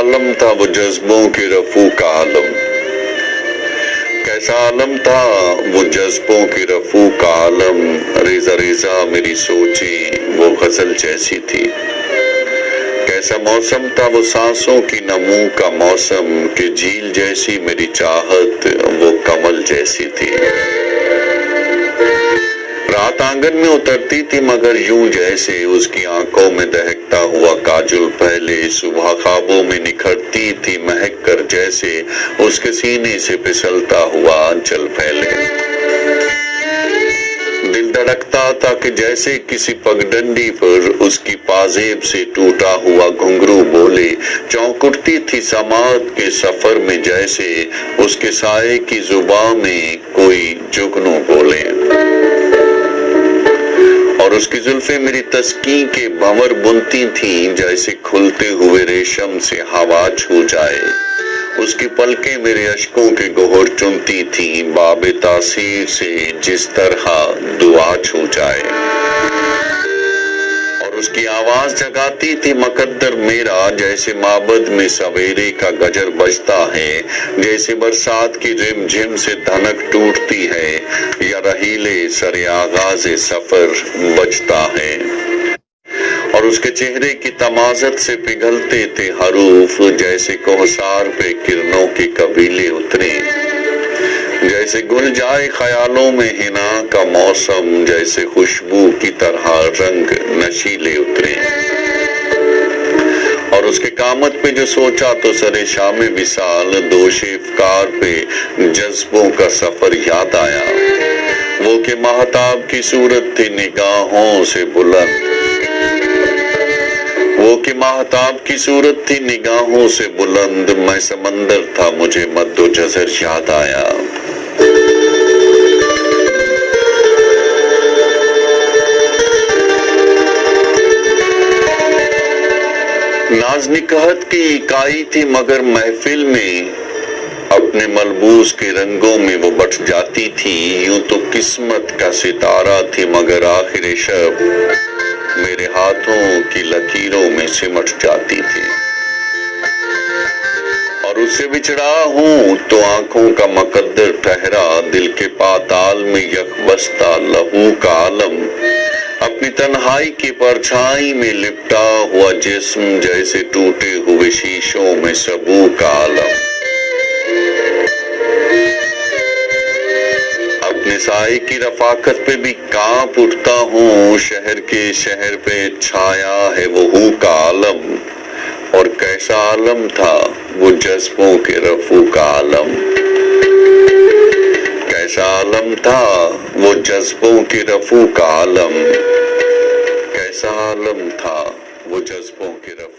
आलम था वो जज्बों के रफू का आलम, कैसा आलम था वो जज्बों के रफू का आलम। रेजा रेजा मेरी सोची वो गजल जैसी थी, कैसा मौसम था वो सांसों की नमू का मौसम, कि झील जैसी मेरी चाहत वो कमल जैसी थी। रात आंगन में उतरती थी मगर यूं जैसे उसकी आंखों में दहकता हुआ काजुल पहले, सुबह ख्वाबों में निखरती थी महक कर जैसे उसके सीने से फिसलता हुआ आंचल फैले। दिल धड़कता था कि जैसे किसी पगडंडी पर उसकी पाजेब से टूटा हुआ घुंघरू बोले, चौंक उठती थी समात के सफर में जैसे उसके साए की जुबान में कोई जुगनू बोले। और उसकी जुल्फे मेरी तस्की के भंवर बुनती थी जैसे खुलते हुए रेशम से हवा छू जाए, उसकी पलकें मेरे अश्कों के गोहर चुनती थी बाबे तासीर से जिस तरह दुआ छू जाए। और उसकी आवाज जगाती थी मकद्दर मेरा जैसे माबद में सवेरे का गजर बजता है, जैसे बरसात की रिमझिम से धनक टूटती है या रहीले सरे आगाज सफर बजता है। और उसके चेहरे की तमाजत से पिघलते थे हरूफ जैसे कोहसार पे किरणों के कबीले उतरे, जैसे गुल जाए ख्यालों में हिना का मौसम, जैसे खुशबू की तरह रंग नशीले उतरे। और उसके कामत पे जो सोचा तो सरे शाम विसाल दोषे इफ्कार पे जज्बों का सफर याद आया, वो के महताब की सूरत थी निगाहों से बुलंद, वो कि महताब की सूरत थी निगाहों से बुलंद। मैं समंदर था मुझे मद्दो जज़र याद आया। नाज निकहत की इकाई थी मगर महफिल में अपने मलबूस के रंगों में वो बट जाती थी, यूं तो किस्मत का सितारा थी मगर आखिर शब मेरे हाथों की लकीरों में सिमट जाती थी। और उससे बिछड़ा हूं तो आंखों का मकद्दर ठहरा, दिल के पाताल में यकबस्ता लहू का आलम, अपनी तन्हाई की परछाई में लिपटा हुआ जिस्म जैसे टूटे हुए शीशों में सबू का आलम। अपने साए की रफाकत पे भी कांप उठता हूँ, शहर के शहर पे छाया है वो हू का आलम। और कैसा आलम था वो जज्बों के रफू का आलम, कैसा आलम था वो जज्बों के रफू का आलम, कैसा आलम था वो जज्बों के रफू